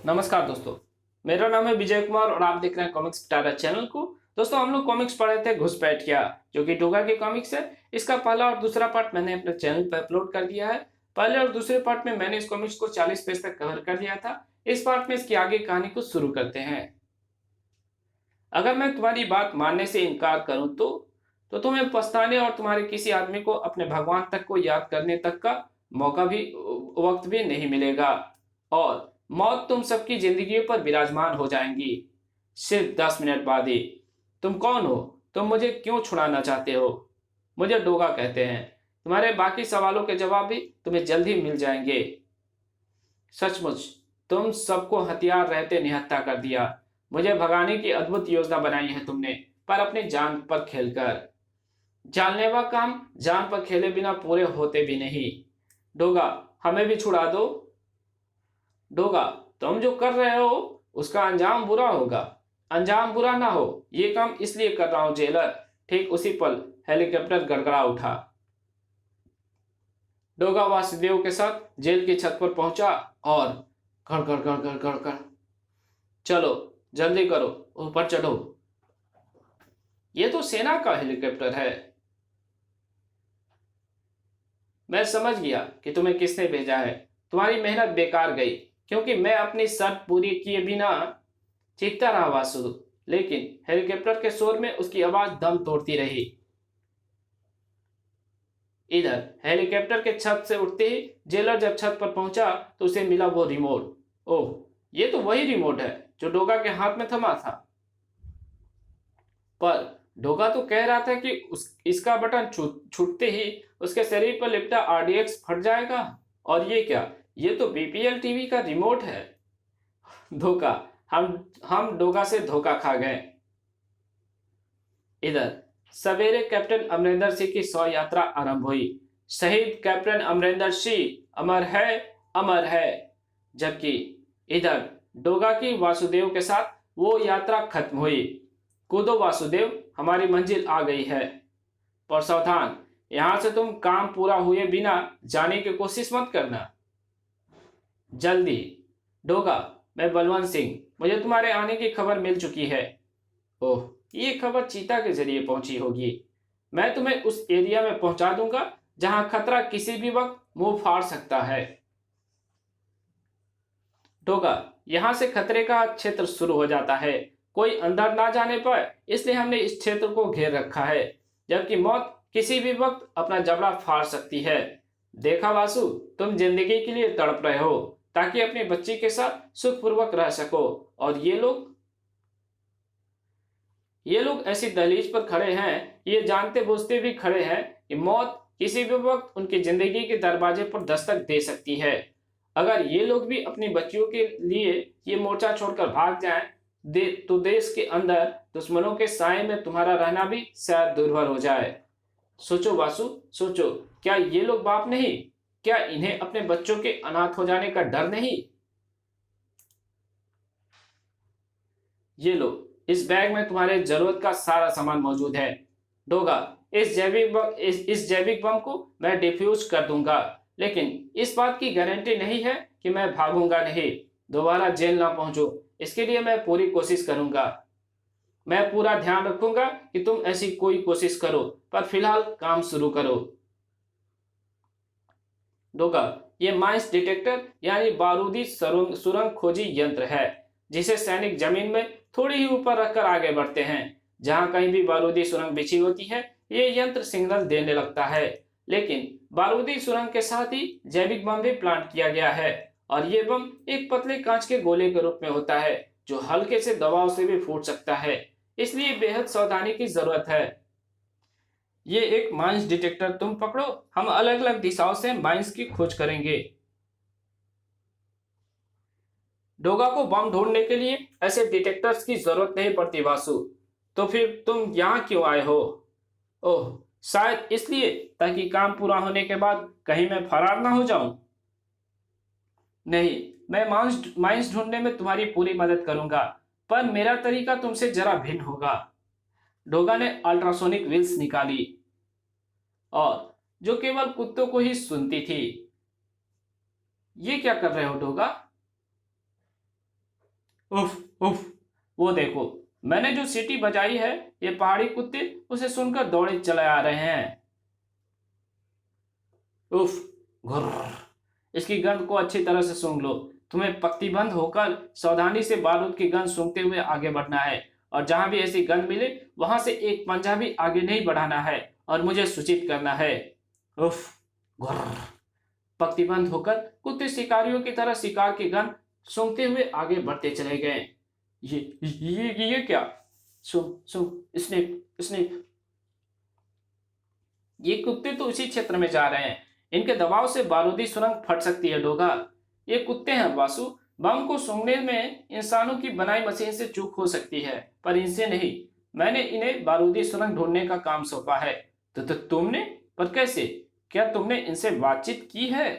नमस्कार दोस्तों। मेरा नाम है विजय कुमार और आप देख रहे हैं कॉमिक्स पिटारा चैनल को। दोस्तों हम लोग कॉमिक्स पढ़े थे घुसपैठिया, जो कि डोगा की कॉमिक्स है। इसका पहला और दूसरा पार्ट मैंने अपने चैनल पर अपलोड कर दिया है। पहले और दूसरे पार्ट में मैंने इस कॉमिक्स को 40 पेज तक कवर कर दिया था। इस पार्ट में इसकी आगे कहानी को शुरू करते हैं। अगर मैं तुम्हारी बात मानने से इनकार करूं तो तुम्हें पछताने और तुम्हारे किसी आदमी को अपने भगवान तक को याद करने तक का मौका भी वक्त भी नहीं मिलेगा और मौत तुम सबकी जिंदगियों पर विराजमान हो जाएंगी सिर्फ 10 मिनट बाद ही। तुम कौन हो? तुम मुझे क्यों छुड़ाना चाहते हो? मुझे डोगा कहते हैं। तुम्हारे बाकी सवालों के जवाब भी तुम्हें जल्द ही मिल जाएंगे। सचमुच तुम सबको हथियार रहते निहत्था कर दिया। मुझे भगाने की अद्भुत योजना बनाई है तुमने, पर अपनी जान पर खेलकर। जानलेवा काम जान पर खेले बिना पूरे होते भी नहीं। डोगा, हमें भी छुड़ा दो। डोगा, तुम जो कर रहे हो उसका अंजाम बुरा होगा। अंजाम बुरा ना हो, ये काम इसलिए कर रहा हूं जेलर। ठीक उसी पल हेलीकॉप्टर गड़गड़ा उठा। डोगा वासुदेव के साथ जेल की छत पर पहुंचा और गड़ गड़ गड़ गड़ गड़ गड़, चलो जल्दी करो, ऊपर चढ़ो। ये तो सेना का हेलीकॉप्टर है। मैं समझ गया कि तुम्हें किसने भेजा है। तुम्हारी मेहनत बेकार गई, क्योंकि मैं अपनी शर्त पूरी किए बिना चीखता रहा वासु, लेकिन हेलीकॉप्टर के शोर में उसकी आवाज दम तोड़ती रही। इधर हेलीकॉप्टर के छत से उठते ही जेलर जब छत पर पहुंचा तो उसे मिला वो रिमोट। ओह, ये तो वही रिमोट है जो डोगा के हाथ में थमा था। पर डोगा तो कह रहा था कि इसका बटन छूटते ही उसके शरीर पर लिपटा आरडीएक्स फट जाएगा। और ये क्या? ये तो बीपीएल टीवी का रिमोट है। धोखा। हम डोगा से धोखा खा गए। इधर सवेरे कैप्टन अमरिंदर सिंह की 100 यात्रा आरंभ हुई। शहीद कैप्टन अमरिंदर सिंह अमर है, अमर है। जबकि इधर डोगा की वासुदेव के साथ वो यात्रा खत्म हुई। कूदो वासुदेव, हमारी मंजिल आ गई है। पर सावधान, यहां से तुम काम पूरा हुए बिना जाने की कोशिश मत करना। जल्दी। डोगा, मैं बलवंत सिंह, मुझे तुम्हारे आने की खबर मिल चुकी है। ओह, ये खबर चीता के जरिए पहुंची होगी। मैं तुम्हें उस एरिया में पहुंचा दूंगा जहां खतरा किसी भी वक्त मुंह फाड़ सकता है। डोगा, यहां से खतरे का क्षेत्र शुरू हो जाता है। कोई अंदर ना जाने पाए, इसलिए हमने इस क्षेत्र को घेर रखा है। जबकि मौत किसी भी वक्त अपना जबड़ा फाड़ सकती है। देखा वासु, तुम जिंदगी के लिए तड़प रहे हो ताकि अपनी बच्ची के साथ सुखपूर्वक रह सको, और ये लोग ऐसी दहलीज पर खड़े हैं, ये जानते बूझते भी खड़े हैं कि मौत किसी भी वक्त उनकी जिंदगी के दरवाजे पर दस्तक दे सकती है। अगर ये लोग भी अपनी बच्चियों के लिए ये मोर्चा छोड़कर भाग जाएं, तो देश के अंदर दुश्मनों के साए में तुम्हारा रहना भी शायद दुर्भर हो जाए। सोचो वासु, सोचो, क्या ये लोग बाप नहीं? क्या इन्हें अपने बच्चों के अनाथ हो जाने का डर नहीं? ये लो, इस बैग में तुम्हारे जरूरत का सारा सामान मौजूद है। डोगा, इस जैविक बम को मैं डिफ्यूज कर दूंगा, लेकिन इस बात की गारंटी नहीं है कि मैं भागूंगा नहीं, दोबारा जेल ना पहुंचूं। इसके लिए मैं पूरी कोशिश करूंगा। मैं पूरा ध्यान रखूंगा कि तुम ऐसी कोई कोशिश करो, पर फिलहाल काम शुरू करो। डोगा, ये माइंस डिटेक्टर यानी बारूदी सुरंग खोजी यंत्र है, जिसे सैनिक जमीन में थोड़ी ही ऊपर रखकर आगे बढ़ते हैं। जहां कहीं भी बारूदी सुरंग बिछी होती है, ये यंत्र सिग्नल देने लगता है। लेकिन बारूदी सुरंग के साथ ही जैविक बम भी प्लांट किया गया है, और ये बम एक पतले कांच के गोले के रूप में होता है, जो हल्के से दबाव से भी फूट सकता है। इसलिए बेहद सावधानी की जरूरत है। ये एक माइंस डिटेक्टर तुम पकड़ो, हम अलग अलग दिशाओं से माइंस की खोज करेंगे। डोगा को बम ढूंढने के लिए ऐसे डिटेक्टर्स की जरूरत नहीं पड़ती वासु। तो फिर तुम यहाँ क्यों आए हो? ओह, शायद इसलिए ताकि काम पूरा होने के बाद कहीं मैं फरार ना हो जाऊं। नहीं, मैं माइंस ढूंढने में तुम्हारी पूरी मदद करूंगा, पर मेरा तरीका तुमसे जरा भिन्न होगा। डोगा ने अल्ट्रासोनिक व्हील्स निकाली, और जो केवल कुत्तों को ही सुनती थी। ये क्या कर रहे हो डोगा? उफ उफ, वो देखो, मैंने जो सीटी बजाई है, ये पहाड़ी कुत्ते उसे सुनकर दौड़े चले आ रहे हैं। उफ, घुर्र, इसकी गंध को अच्छी तरह से सूंघ लो। तुम्हें पंक्तिबद्ध होकर सावधानी से बारूद की गंध सूंघते हुए आगे बढ़ना है, और जहां भी ऐसी गंध मिले वहां से एक पंजा भी आगे नहीं बढ़ाना है और मुझे सूचित करना है। उफ, घुर्र। पंक्तिबद्ध होकर कुत्ते शिकारियों की तरह शिकार की गंध सूंघते हुए आगे बढ़ते चले गए। ये क्या? सुन सुन, स्नेक स्नेक। ये कुत्ते तो उसी क्षेत्र में जा रहे हैं। इनके दबाव से बारूदी सुरंग फट सकती है डोगा। ये कुत्ते हैं वासु। बम को सूंघने में इंसानों की बनाई मशीन से चूक हो सकती है, पर इनसे नहीं। मैंने इन्हें बारूदी सुरंग ढूंढने का काम सौंपा है। तो तुमने? पर कैसे? क्या तुमने इनसे बातचीत की है?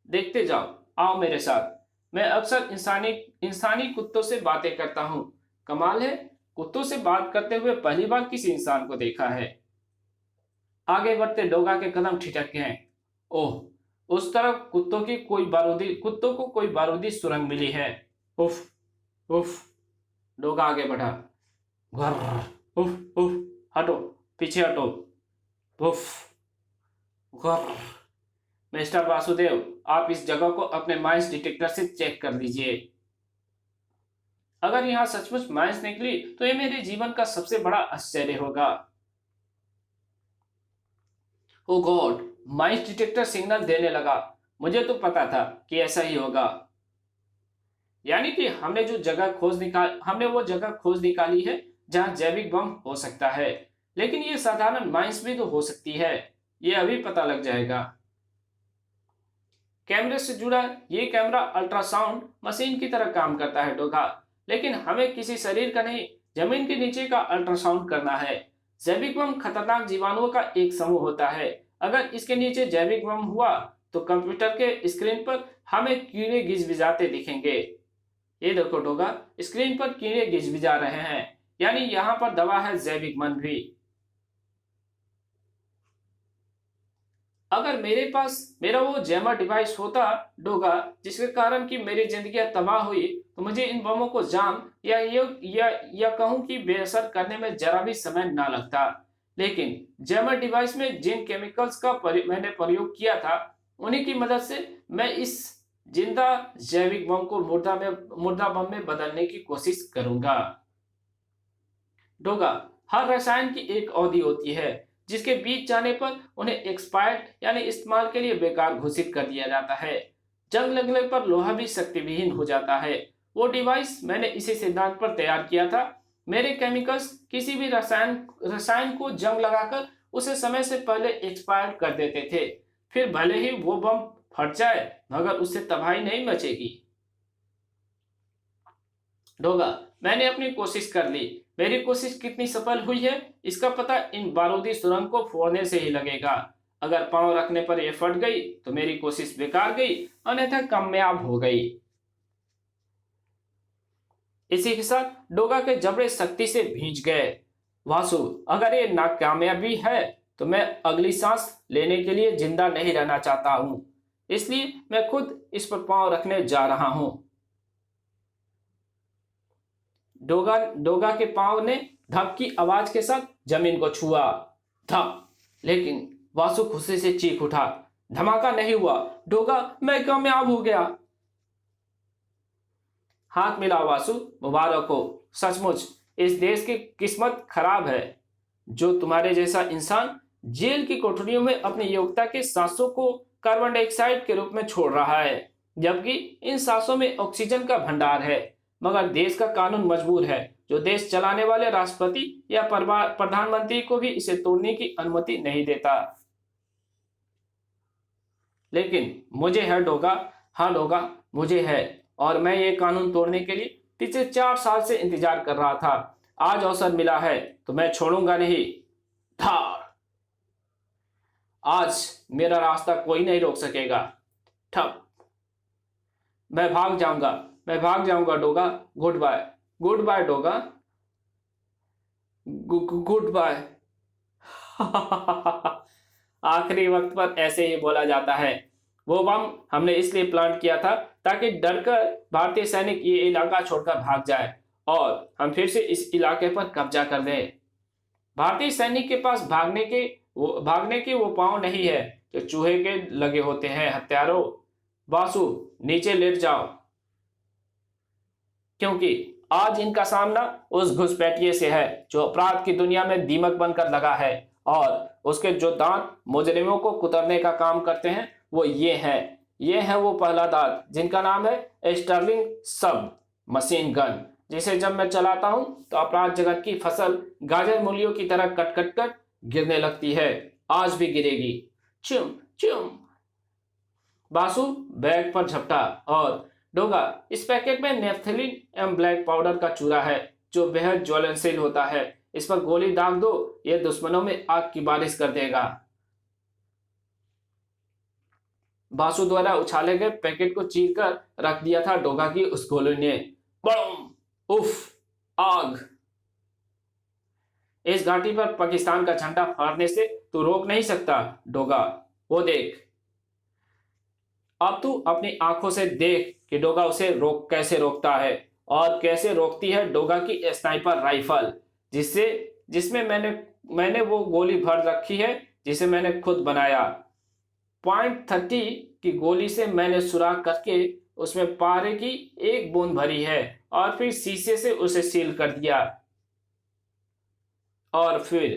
देखते जाओ, आओ मेरे साथ। मैं अक्सर इंसानी इंसानी कुत्तों से बातें करता हूँ। कमाल है, कुत्तों से बात करते हुए पहली बार किसी इंसान को देखा है। आगे बढ़ते डोगा के कदम ठिठक गए। ओह, उस तरफ कुत्तों को कोई बारूदी सुरंग मिली है। उफ उफ, डोगा आगे बढ़ा। घर्र, उफ उफ, हटो, पीछे हटो। उफ, घर्र। मिस्टर वासुदेव, आप इस जगह को अपने माइंस डिटेक्टर से चेक कर लीजिए। अगर यहाँ सचमुच माइंस निकली तो ये मेरे जीवन का सबसे बड़ा आश्चर्य होगा। ओ गॉड, माइंस डिटेक्टर सिग्नल देने लगा। मुझे तो पता था कि ऐसा ही होगा। यानी कि हमने वो जगह खोज निकाली है जहां जैविक बम हो सकता है। लेकिन ये साधारण माइंस भी तो हो सकती है। ये अभी पता लग जाएगा। कैमरे से जुड़ा ये कैमरा अल्ट्रासाउंड मशीन की तरह काम करता है डोगा। लेकिन हमें किसी शरीर का नहीं, जमीन के नीचे का अल्ट्रासाउंड करना है। जैविक बम खतरनाक जीवाणुओं का एक समूह होता है। अगर इसके नीचे जैविक बम हुआ तो कंप्यूटर के स्क्रीन पर हमें कीड़े गिजगिजाते दिखेंगे। ये देखो डोगा, स्क्रीन पर कीड़े गिजगिजा रहे हैं, यानी यहाँ पर दबा है जैविक मन भी। अगर मेरे पास मेरा वो जैमर डिवाइस होता डोगा, जिसके कारण कि मेरी जिंदगी तबाह हुई, तो मुझे इन बमों को जाम या कहूं कि बेअसर करने में जरा भी समय ना लगता। लेकिन जैमर डिवाइस में जिन केमिकल्स का मैंने प्रयोग किया था, उन्हीं की मदद से मैं इस जिंदा जैविक बम को मुर्दा बम में बदलने की कोशिश करूंगा। डोगा, हर रसायन की एक अवधि होती है जिसके बीत जाने पर उन्हें एक्सपायर्ड यानी इस्तेमाल के लिए बेकार घोषित कर दिया जाता है। जंग लगने पर लोहा भी शक्ति विहीन हो जाता है। वो डिवाइस मैंने इसी सिद्धांत पर तैयार किया था। मेरे केमिकल्स किसी भी रसायन को जंग लगाकर उसे समय से पहले एक्सपायर कर देते थे। फिर भले ही वो बम फट जाए, मगर उससे तबाही नहीं मचेगी। डोगा, मैंने अपनी कोशिश कर ली। मेरी कोशिश कितनी सफल हुई है इसका पता इन बारूदी सुरंग को फोड़ने से ही लगेगा। अगर पांव रखने पर यह फट गई तो मेरी कोशिश बेकार गई, अन्यथा कामयाब हो गई। इसी के साथ डोगा के जबड़े सख्ती से भींच गए। वासु, अगर ये नाकामयाबी है तो मैं अगली सांस लेने के लिए जिंदा नहीं रहना चाहता हूं। इसलिए मैं खुद इस पर पांव रखने जा रहा हूं। डोगा के पांव ने धप की आवाज के साथ जमीन को छुआ। धप। लेकिन वासु खुशी से चीख उठा। धमाका नहीं हुआ। डोगा, मैं कामयाब हो गया। हाथ मिला वासु, मुबारक हो। सचमुच इस देश की किस्मत खराब है जो तुम्हारे जैसा इंसान जेल की कोठरियों में अपनी योग्यता के सांसों को कार्बन डाइऑक्साइड के रूप में छोड़ रहा है, जबकि इन सांसों में ऑक्सीजन का भंडार है। मगर देश का कानून मजबूर है, जो देश चलाने वाले राष्ट्रपति या प्रधानमंत्री को भी इसे तोड़ने की अनुमति नहीं देता। लेकिन मुझे है डोगा, हाँ डोगा, मुझे है, और मैं ये कानून तोड़ने के लिए पिछले 4 साल से इंतजार कर रहा था। आज अवसर मिला है तो मैं छोड़ूंगा नहीं। धार। आज मेरा रास्ता कोई नहीं रोक सकेगा। ठप। मैं भाग जाऊंगा Doga. Goodbye Doga. Goodbye. आखिरी वक्त पर ऐसे ही बोला जाता है। वो बम हमने इसलिए प्लांट किया था ताकि डरकर भारतीय सैनिक ये इलाका छोड़कर भाग जाए और हम फिर से इस इलाके पर कब्जा कर लें। भारतीय सैनिक के पास भागने के वो पांव नहीं है जो चूहे के लगे होते हैं। हत्यारों, वासु नीचे लेट जाओ, क्योंकि आज इनका सामना उस घुसपैठिए से है जो अपराध की दुनिया में दीमक बनकर लगा है और उसके जो दांत मुजरिमों को कुतरने का काम करते हैं वो ये है वो पहला दांत जिनका नाम है स्टर्लिंग सब मशीन गन, जिसे जब मैं चलाता हूं तो अपराध जगत की फसल गाजर मूलियों की तरह कट कट कर गिरने लगती है। आज भी गिरेगी। चुम चुम। बासु बैग पर झपटा और डोगा, इस पैकेट में नेफ्थलीन एवं ब्लैक पाउडर का चूरा है जो बेहद ज्वलनशील होता है। इस पर गोली दाग दो, यह दुश्मनों में आग की बारिश कर देगा। बासु द्वारा उछाले गए पैकेट को चीरकर रख दिया था डोगा की उस गोली ने। बड़म, उफ, आग। इस घाटी पर पाकिस्तान का झंडा फहरने से तू रोक नहीं सकता डोगा। वो देख, अब तू अपनी आंखों से देख कि डोगा उसे कैसे रोकता है और कैसे रोकती है डोगा की स्नाइपर राइफल, जिसमें मैंने वो गोली भर रखी है जिसे मैंने खुद बनाया। .30 की गोली से मैंने सुराख करके उसमें पारे की एक बूंद भरी है और फिर शीशे से उसे सील कर दिया और फिर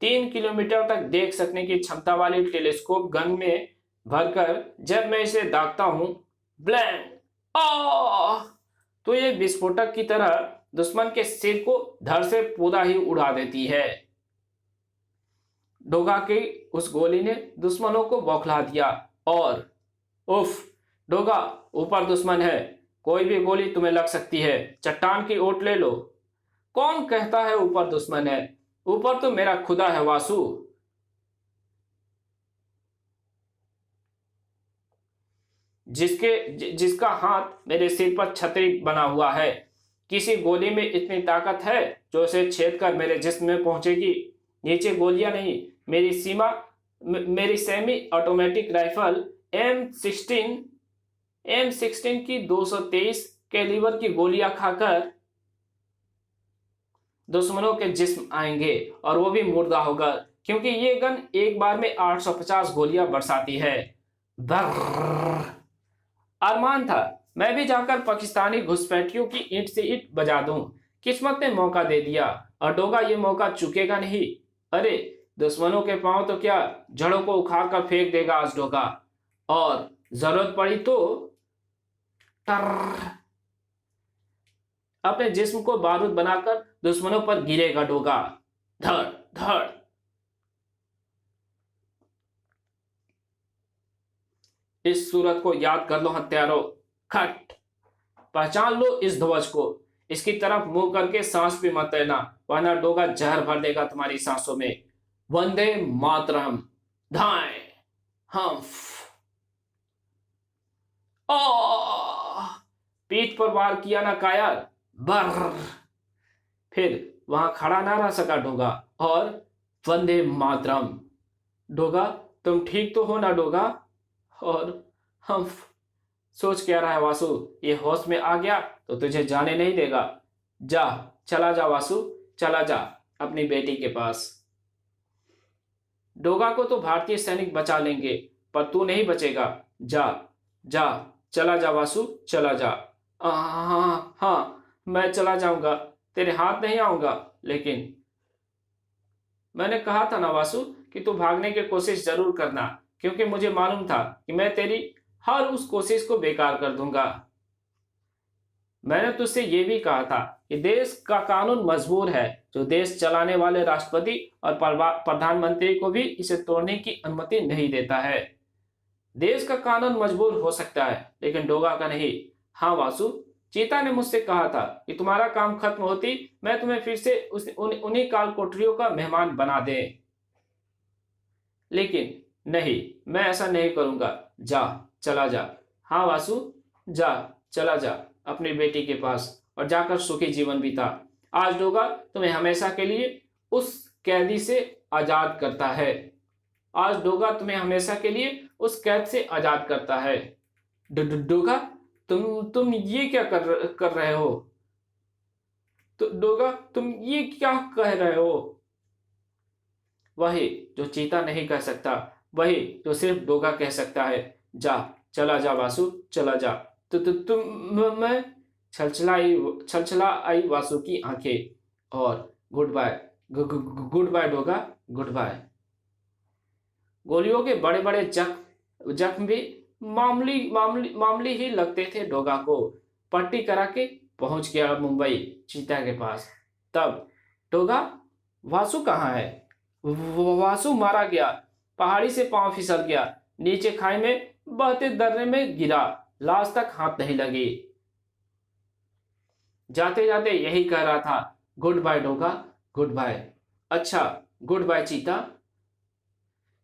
3 किलोमीटर तक देख सकने की क्षमता वाली टेलीस्कोप गन में भरकर जब मैं इसे दागता हूं, ब्लैंक, तो ये विस्फोटक की तरह दुश्मन के सिर को धड़ से पूरा ही उड़ा देती है। डोगा की उस गोली ने दुश्मनों को बौखला दिया और उफ, डोगा, ऊपर दुश्मन है, कोई भी गोली तुम्हें लग सकती है, चट्टान की ओट ले लो। कौन कहता है ऊपर दुश्मन है? ऊपर तो मेरा खुदा है वासु। जिसका हाथ मेरे सिर पर छतरी बना हुआ है। किसी गोली में इतनी ताकत है जो उसे छेद कर मेरे जिस्म में पहुंचेगी। नीचे गोलियां नहीं, मेरी सेमी ऑटोमेटिक राइफल M16 की 223 कैलिबर की गोलियां खाकर दुश्मनों के जिस्म आएंगे और वो भी मुर्दा होगा, क्योंकि ये गन एक बार में 850 गोलियां बरसाती है। अरमान था मैं भी जाकर पाकिस्तानी घुसपैठियों की ईंट से ईंट बजा दूं। किस्मत ने मौका दे दिया और डोगा ये मौका चुकेगा नहीं। अरे, दुश्मनों के पांव तो क्या, जड़ों को उखाड़ कर फेंक देगा आज डोगा, और जरूरत पड़ी तो अपने जिस्म को बारूद बनाकर दुश्मनों पर गिरेगा डोगा। धड़ धड़। इस सूरत को याद कर लो हत्यारों। खट, पहचान लो इस ध्वज को। इसकी तरफ मुंह करके सांस भी मत लेना, वरना डोगा जहर भर देगा तुम्हारी सांसों में। वंदे मातरम। धाए हम्फ। पीठ पर वार किया ना कायर। बर। फिर वहां खड़ा ना रह सका डोगा और वंदे मातरम। डोगा, तुम ठीक तो हो ना डोगा? और हम सोच क्या रहा है वासु, ये होश में आ गया तो तुझे जाने नहीं देगा। चला जा वासु, चला जा अपनी बेटी के पास। डोगा को तो भारतीय सैनिक बचा लेंगे, पर तू नहीं बचेगा। चला जा वासु, चला जा। हाँ, मैं चला जाऊंगा, तेरे हाथ नहीं आऊंगा, लेकिन मैंने कहा था ना वासु कि तू भागने की कोशिश जरूर करना, क्योंकि मुझे मालूम था कि मैं तेरी हर उस कोशिश को बेकार कर दूंगा। मैंने तुझसे ये भी कहा था कि देश का कानून मजबूर है, जो देश चलाने वाले राष्ट्रपति और प्रधानमंत्री को भी इसे तोड़ने की अनुमति नहीं देता है। देश का कानून मजबूर हो सकता है, लेकिन डोगा का नहीं। हाँ वासु, चीता ने मुझसे कहा था कि तुम्हारा काम खत्म होती मैं तुम्हें फिर से उन्हीं काल कोठरियों का मेहमान बना दे, लेकिन नहीं, मैं ऐसा नहीं करूंगा। चला जा। हाँ वासु, चला जा अपनी बेटी के पास और जाकर सुखी जीवन बिता। आज डोगा तुम्हें हमेशा के लिए उस कैदी से आजाद करता है। आज डोगा तुम्हें हमेशा के लिए उस कैद से आजाद करता है। डोगा, तुम ये क्या कर रहे हो? तो डोगा, तुम ये क्या कह रहे हो? वही जो चीता नहीं कह सकता, वही जो सिर्फ डोगा कह सकता है। जा, चला जा वासु, चला जा। तो तुम मैं छलछला आई वासु की आंखें। और good bye, good bye Doga, good bye. गोलियों के बड़े बड़े जख्म भी मामूली ही लगते थे डोगा को। पट्टी करा के पहुंच गया मुंबई चीता के पास। तब डोगा, वासु कहाँ है? वासु मारा गया, पहाड़ी से पांव फिसल गया, नीचे खाई में बहते दर्रे में गिरा, लाश तक हाथ नहीं लगी। जाते जाते यही कह रहा था, good bye Doga, good bye. अच्छा, गुड बाय चीता।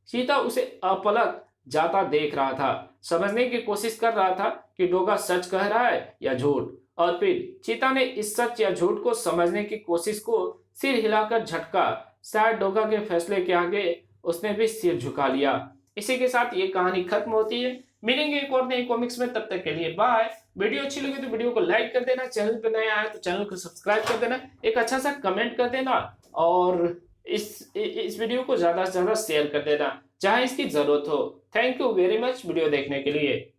चीता उसे अपलक जाता देख रहा था, समझने की कोशिश कर रहा था कि डोगा सच कह रहा है या झूठ। और फिर चीता ने इस सच या झूठ को समझने की कोशिश को सिर हिलाकर झटका। शायद डोगा के फैसले के आगे उसने भी सिर झुका लिया। इसी के साथ ये कहानी खत्म होती है। मिलेंगे एक और नई कॉमिक्स में, तब तक के लिए बाय। वीडियो अच्छी लगी तो वीडियो को लाइक कर देना, चैनल पर नया आए तो चैनल को सब्सक्राइब कर देना, एक अच्छा सा कमेंट कर देना और इस वीडियो को ज्यादा से ज्यादा शेयर कर देना जहां इसकी जरूरत हो। Thank you very much video देखने के लिए।